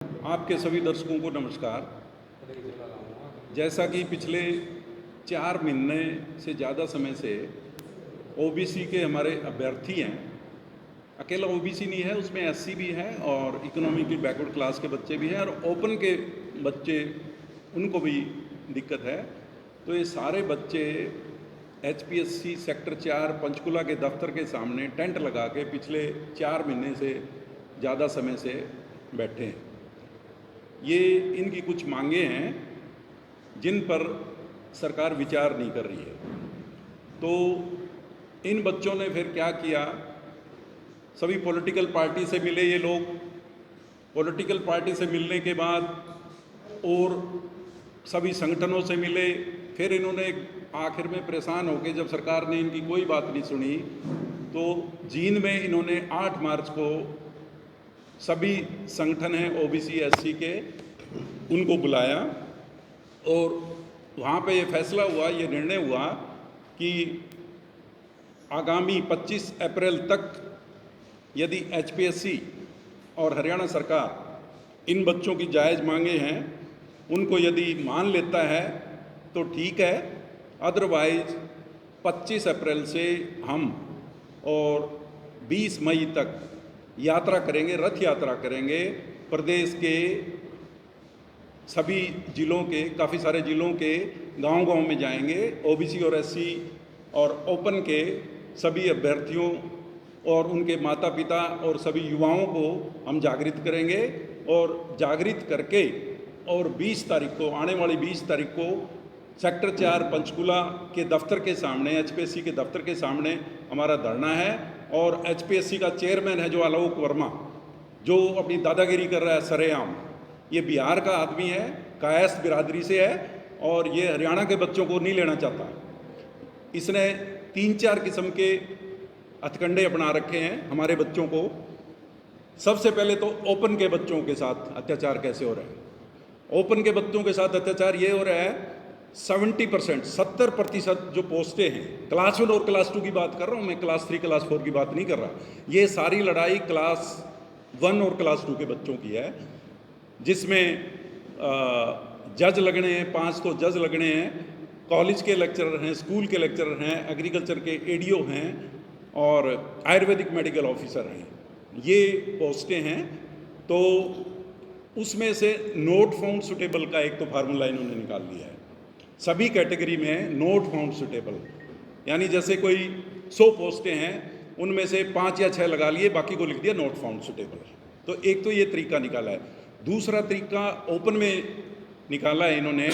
आपके सभी दर्शकों को नमस्कार। जैसा कि पिछले 4 महीने से ज़्यादा समय से ओबीसी के हमारे अभ्यर्थी हैं, अकेला ओबीसी नहीं है, उसमें एससी भी है और इकोनॉमिकली बैकवर्ड क्लास के बच्चे भी हैं और ओपन के बच्चे, उनको भी दिक्कत है। तो ये सारे बच्चे एचपीएससी सेक्टर 4 पंचकुला के दफ्तर के सामने टेंट लगा के पिछले 4 महीने से ज़्यादा समय से बैठे हैं। ये इनकी कुछ मांगे हैं जिन पर सरकार विचार नहीं कर रही है। तो इन बच्चों ने फिर क्या किया, सभी पॉलिटिकल पार्टी से मिले ये लोग। पॉलिटिकल पार्टी से मिलने के बाद और सभी संगठनों से मिले। फिर इन्होंने आखिर में परेशान होकर जब सरकार ने इनकी कोई बात नहीं सुनी तो जींद में इन्होंने 8 मार्च को सभी संगठन हैं ओबीसी एससी के, उनको बुलाया और वहाँ पे ये फैसला हुआ, ये निर्णय हुआ कि आगामी 25 अप्रैल तक यदि एचपीएससी और हरियाणा सरकार इन बच्चों की जायज़ मांगे हैं उनको यदि मान लेता है तो ठीक है, अदरवाइज 25 अप्रैल से हम और 20 मई तक यात्रा करेंगे, रथ यात्रा करेंगे। प्रदेश के सभी जिलों के, काफ़ी सारे जिलों के गांव-गांव में जाएंगे। ओबीसी और एससी और ओपन के सभी अभ्यर्थियों और उनके माता पिता और सभी युवाओं को हम जागृत करेंगे और जागृत करके और 20 तारीख को, आने वाली 20 तारीख को सेक्टर 4 पंचकुला के दफ्तर के सामने, एचपीएससी के दफ्तर के सामने हमारा धरना है। और एचपीएससी का चेयरमैन है जो आलोक वर्मा, जो अपनी दादागिरी कर रहा है सरेआम, ये बिहार का आदमी है, कायस्थ बिरादरी से है और ये हरियाणा के बच्चों को नहीं लेना चाहता। इसने 3-4 किस्म के हथकंडे अपना रखे हैं हमारे बच्चों को। सबसे पहले तो ओपन के बच्चों के साथ अत्याचार कैसे हो रहा है। ओपन के बच्चों के साथ अत्याचार ये हो रहा है, 70% जो पोस्टें हैं, क्लास 1 और क्लास 2 की बात कर रहा हूँ मैं, क्लास 3 क्लास 4 की बात नहीं कर रहा। ये सारी लड़ाई क्लास 1 और क्लास 2 के बच्चों की है, जिसमें जज लगने हैं, 5 तो जज लगने हैं, कॉलेज के लेक्चरर हैं, स्कूल के लेक्चरर हैं, एग्रीकल्चर के एडीओ हैं और आयुर्वेदिक मेडिकल ऑफिसर हैं। ये पोस्टें हैं। तो उसमें से नोट फाउंड सुटेबल का एक तो फार्मूला इन्होंने निकाल लिया है। सभी कैटेगरी में नोट फाउंड सुटेबल, यानी जैसे कोई 100 पोस्टें हैं उनमें से 5 या 6 लगा लिए, बाकी को लिख दिया नोट फाउंड सुटेबल। तो एक तो ये तरीका निकाला है। दूसरा तरीका ओपन में निकाला है इन्होंने,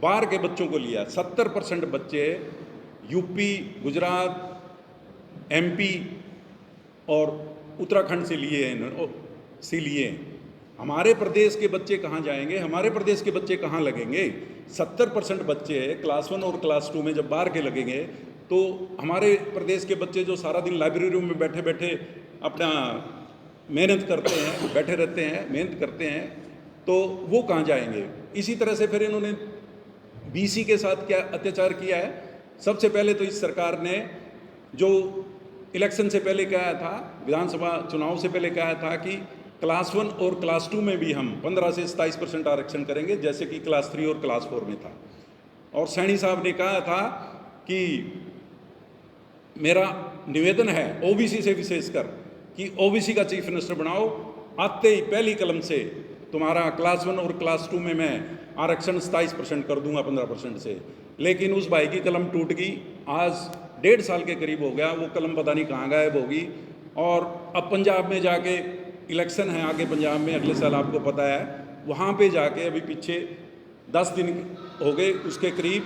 बाहर के बच्चों को लिया। 70% बच्चे यूपी, गुजरात, एमपी और उत्तराखंड से लिए हैं। हमारे प्रदेश के बच्चे कहाँ जाएंगे, हमारे प्रदेश के बच्चे कहाँ लगेंगे। 70% बच्चे क्लास 1 और क्लास 2 में जब बाहर के लगेंगे तो हमारे प्रदेश के बच्चे जो सारा दिन लाइब्रेरी में बैठे बैठे अपना मेहनत करते हैं, बैठे रहते हैं, मेहनत करते हैं, तो वो कहाँ जाएंगे। इसी तरह से फिर इन्होंने बीसी के साथ क्या अत्याचार किया है। सबसे पहले तो इस सरकार ने जो इलेक्शन से पहले कहा था, विधानसभा चुनाव से पहले कहा था कि क्लास 1 और क्लास 2 में भी हम 15 से 27% आरक्षण करेंगे, जैसे कि क्लास 3 और क्लास 4 में था। और सैनी साहब ने कहा था कि मेरा निवेदन है ओबीसी से विशेषकर कि ओबीसी का चीफ मिनिस्टर बनाओ, आते ही पहली कलम से तुम्हारा क्लास 1 और क्लास 2 में मैं आरक्षण 27% कर दूंगा 15% से। लेकिन उस भाई की कलम टूट गई। आज 1.5 साल के करीब हो गया, वो कलम पता नहीं कहाँ गायब होगी। और अब पंजाब में जाके इलेक्शन है आगे, पंजाब में अगले साल, आपको पता है, वहाँ पे जाके अभी पीछे 10 दिन हो गए उसके करीब,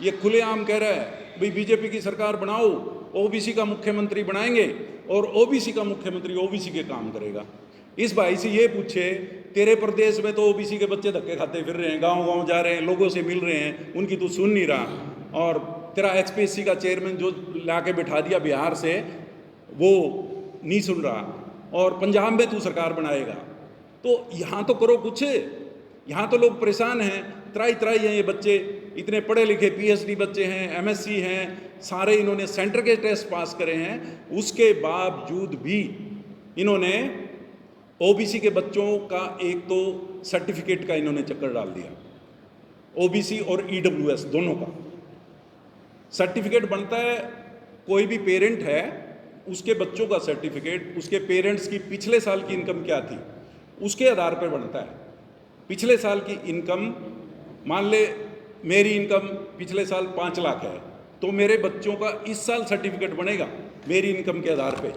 ये खुलेआम कह रहा है भाई बीजेपी की सरकार बनाओ, ओबीसी का मुख्यमंत्री बनाएंगे और ओबीसी का मुख्यमंत्री ओबीसी के काम करेगा। इस भाई से ये पूछे, तेरे प्रदेश में तो ओबीसी के बच्चे धक्के खाते फिर रहे हैं, गांव-गांव जा रहे हैं, लोगों से मिल रहे हैं, उनकी तू सुन नहीं रहा। और तेरा एचपीएससी का चेयरमैन जो ला के बिठा दिया बिहार से, वो नहीं सुन रहा। और पंजाब में तू सरकार बनाएगा, तो यहाँ तो करो कुछ। यहाँ तो लोग परेशान हैं, त्राई हैं ये बच्चे, इतने पढ़े लिखे पीएचडी बच्चे हैं, एमएससी हैं, सारे इन्होंने सेंटर के टेस्ट पास करे हैं, उसके बावजूद भी इन्होंने ओबीसी के बच्चों का एक तो सर्टिफिकेट का इन्होंने चक्कर डाल दिया, ओबीसी और ईडब्ल्यूएस दोनों का सर्टिफिकेट बनता है। कोई भी पेरेंट है, उसके बच्चों का सर्टिफिकेट उसके पेरेंट्स की पिछले साल की इनकम क्या थी उसके आधार पर बनता है। पिछले साल की इनकम, मान ले मेरी इनकम पिछले साल 5 लाख है, तो मेरे बच्चों का इस साल सर्टिफिकेट बनेगा मेरी इनकम के आधार पे,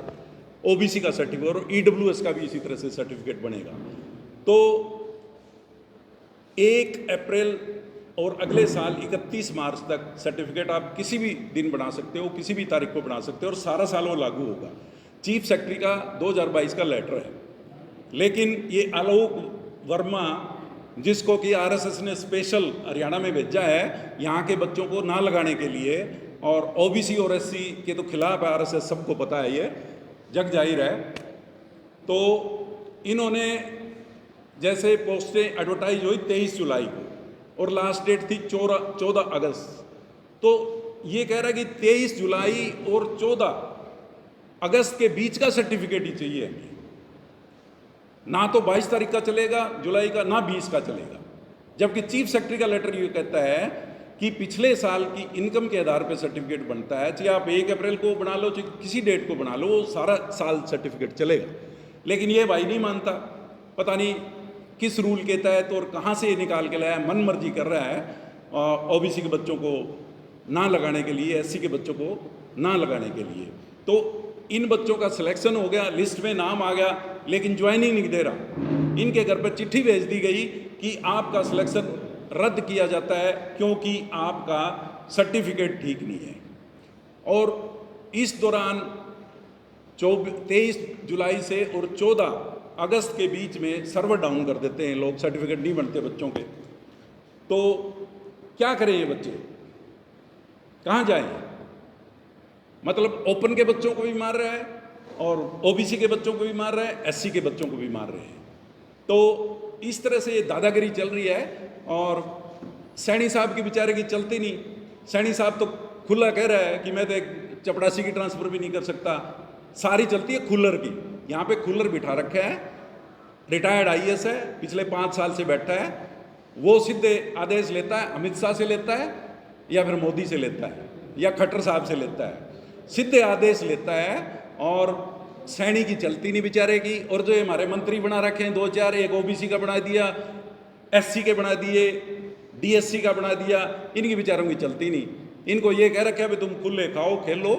ओबीसी का सर्टिफिकेट, और ईडब्ल्यूएस का भी इसी तरह से सर्टिफिकेट बनेगा। तो 1 अप्रैल और अगले साल 31 मार्च तक सर्टिफिकेट आप किसी भी दिन बना सकते हो, किसी भी तारीख को बना सकते हो, और सारा साल वो लागू होगा। चीफ सेक्रेटरी का 2022 का लेटर है, लेकिन ये आलोक वर्मा जिसको कि आरएसएस ने स्पेशल हरियाणा में भेजा है यहाँ के बच्चों को ना लगाने के लिए, और ओबीसी और एससी के तो खिलाफ है आरएसएस, सबको पता है, ये जग जाहिर है। तो इन्होंने जैसे पोस्टें एडवर्टाइज हुई 23 जुलाई को और लास्ट डेट थी 14 अगस्त, तो ये कह रहा है कि 23 जुलाई और 14 अगस्त के बीच का सर्टिफिकेट ही चाहिए हमें, ना तो 22 तारीख का चलेगा जुलाई का, ना 20 का चलेगा। जबकि चीफ सेक्रेटरी का लेटर ये कहता है कि पिछले साल की इनकम के आधार पर सर्टिफिकेट बनता है, चाहे आप 1 अप्रैल को बना लो चाहे किसी डेट को बना लो, वो सारा साल सर्टिफिकेट चलेगा। लेकिन ये भाई नहीं मानता, पता नहीं किस रूल के तहत और कहाँ से ये निकाल के लाया, मन मर्जी कर रहा है ओबीसी के बच्चों को ना लगाने के लिए, एससी के बच्चों को ना लगाने के लिए। तो इन बच्चों का सिलेक्शन हो गया, लिस्ट में नाम आ गया, लेकिन ज्वाइनिंग नहीं दे रहा। इनके घर पर चिट्ठी भेज दी गई कि आपका सिलेक्शन रद्द किया जाता है क्योंकि आपका सर्टिफिकेट ठीक नहीं है। और इस दौरान 23 जुलाई से और 14 अगस्त के बीच में सर्वर डाउन कर देते हैं लोग, सर्टिफिकेट नहीं बनते बच्चों के। तो क्या करें ये बच्चे, कहाँ जाएं? मतलब ओपन के बच्चों को भी मार रहा है और ओबीसी के बच्चों को भी मार रहा है, एससी के बच्चों को भी मार रहे हैं। तो इस तरह से ये दादागिरी चल रही है। और सैनी साहब की बेचारे की चलती नहीं। सैनी साहब तो खुला कह रहा है कि मैं तो एक चपरासी की ट्रांसफ़र भी नहीं कर सकता, सारी चलती है खुल्लर की। यहाँ पे खुल्लर बिठा रखा है, रिटायर्ड आईएएस है, पिछले 5 साल से बैठा है, वो सीधे आदेश लेता है, अमित शाह से लेता है या फिर मोदी से लेता है या खट्टर साहब से लेता है, सीधे आदेश लेता है। और सैनी की चलती नहीं बेचारे की। और जो हमारे मंत्री बना रखे हैं 2-4, एक ओबीसी का बना दिया, एससी के बना दिए, डीएससी का बना दिया, इनकी बेचारों की चलती नहीं। इनको ये कह रखा है भाई तुम खुले खाओ खेलो,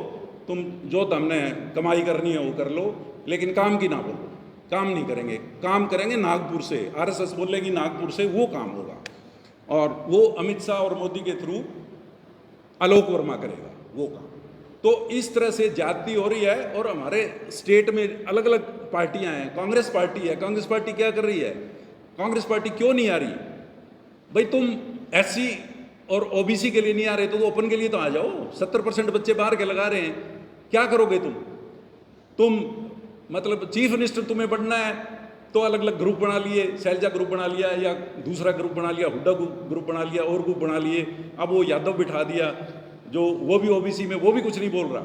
तुम जो हमने कमाई करनी है वो कर लो, लेकिन काम की ना बोलो। काम नहीं करेंगे, काम करेंगे नागपुर से, आरएसएस बोलेगी नागपुर से वो काम होगा, और वो अमित शाह और मोदी के थ्रू आलोक वर्मा करेगा वो काम। तो इस तरह से जाति हो रही है। और हमारे स्टेट में अलग अलग पार्टियां हैं। कांग्रेस पार्टी है, कांग्रेस पार्टी क्या कर रही है? कांग्रेस पार्टी क्यों नहीं आ रही? भाई तुम एससी और ओबीसी के लिए नहीं आ रहे तो ओपन के लिए तो आ जाओ। 70% बच्चे बाहर के लगा रहे हैं, क्या करोगे तुम मतलब चीफ मिनिस्टर तुम्हें बनना है तो अलग अलग ग्रुप बना लिए, शैलजा ग्रुप बना लिया या दूसरा ग्रुप बना लिया, हुड्डा ग्रुप बना लिया और ग्रुप बना लिए। अब वो यादव बिठा दिया जो वो भी ओबीसी में, वो भी कुछ नहीं बोल रहा।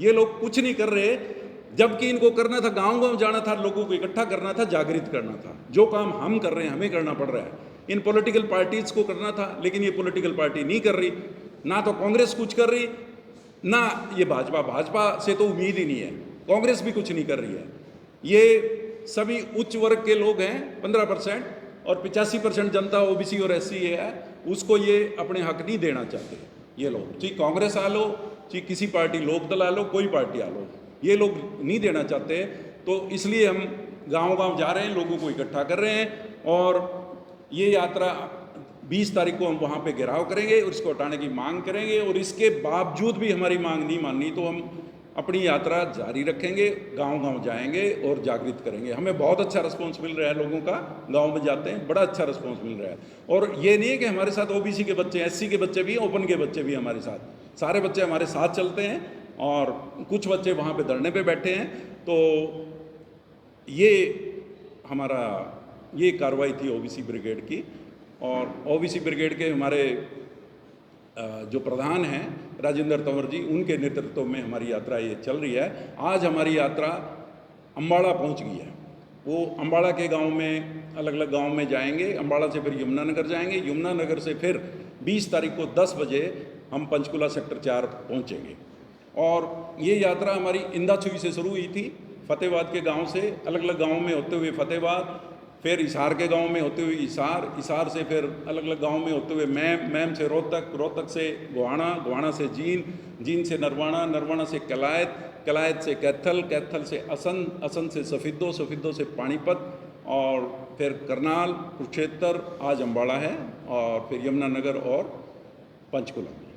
ये लोग कुछ नहीं कर रहे, जबकि इनको करना था गांव गांव जाना था, लोगों को इकट्ठा करना था, जागृत करना था। जो काम हम कर रहे हैं हमें करना पड़ रहा है, इन पॉलिटिकल पार्टीज को करना था, लेकिन ये पॉलिटिकल पार्टी नहीं कर रही। ना तो कांग्रेस कुछ कर रही, ना ये भाजपा से तो उम्मीद ही नहीं है, कांग्रेस भी कुछ नहीं कर रही है। ये सभी उच्च वर्ग के लोग हैं 15%, और 85% जनता ओबीसी और एससी है, उसको ये अपने हक नहीं देना चाहते। ये लोग चाहे कांग्रेस आ लो, चाहे किसी पार्टी लोकदल आ लो, कोई पार्टी आ लो, ये लोग नहीं देना चाहते। तो इसलिए हम गांव गांव जा रहे हैं, लोगों को इकट्ठा कर रहे हैं, और ये यात्रा 20 तारीख को हम वहाँ पे घेराव करेंगे और इसको हटाने की मांग करेंगे। और इसके बावजूद भी हमारी मांग नहीं माननी तो हम अपनी यात्रा जारी रखेंगे, गांव-गांव जाएंगे और जागृत करेंगे। हमें बहुत अच्छा रिस्पॉन्स मिल रहा है, लोगों का गांव में जाते हैं बड़ा अच्छा रिस्पॉन्स मिल रहा है। और ये नहीं है कि हमारे साथ ओबीसी के बच्चे, एससी के बच्चे भी, ओपन के बच्चे भी हमारे साथ, सारे बच्चे हमारे साथ चलते हैं। और कुछ बच्चे वहाँ पे धरने पे बैठे हैं। तो ये हमारा ये कार्रवाई थी ओबीसी ब्रिगेड की। और ओबीसी ब्रिगेड के हमारे जो प्रधान हैं राजेंद्र तंवर जी, उनके नेतृत्व में हमारी यात्रा ये चल रही है। आज हमारी यात्रा अम्बाड़ा पहुंच गई है। वो अम्बाड़ा के गांव में, अलग अलग गांव में जाएंगे। अम्बाड़ा से फिर यमुनानगर जाएंगे, यमुनानगर से फिर 20 तारीख को 10 बजे हम पंचकुला सेक्टर 4 पहुंचेंगे। और ये यात्रा हमारी इंदाछुई से शुरू हुई थी, फतेहाबाद के गांव से, अलग अलग गाँव में होते हुए फतेहाबाद, फिर हिसार के गांव में होते हुए हिसार, हिसार से फिर अलग अलग गांव में होते हुए मैम से रोहतक, रोहतक से गोहाना, गोहाना से जींद, जींद से नरवाना, नरवाना से कलायत, कलायत से कैथल, कैथल से असंध, असंध से सफिद्दो, सफिद्दो से पानीपत, और फिर करनाल, कुरुक्षेत्र, आज अम्बाड़ा है, और फिर यमुनानगर और पंचकुला।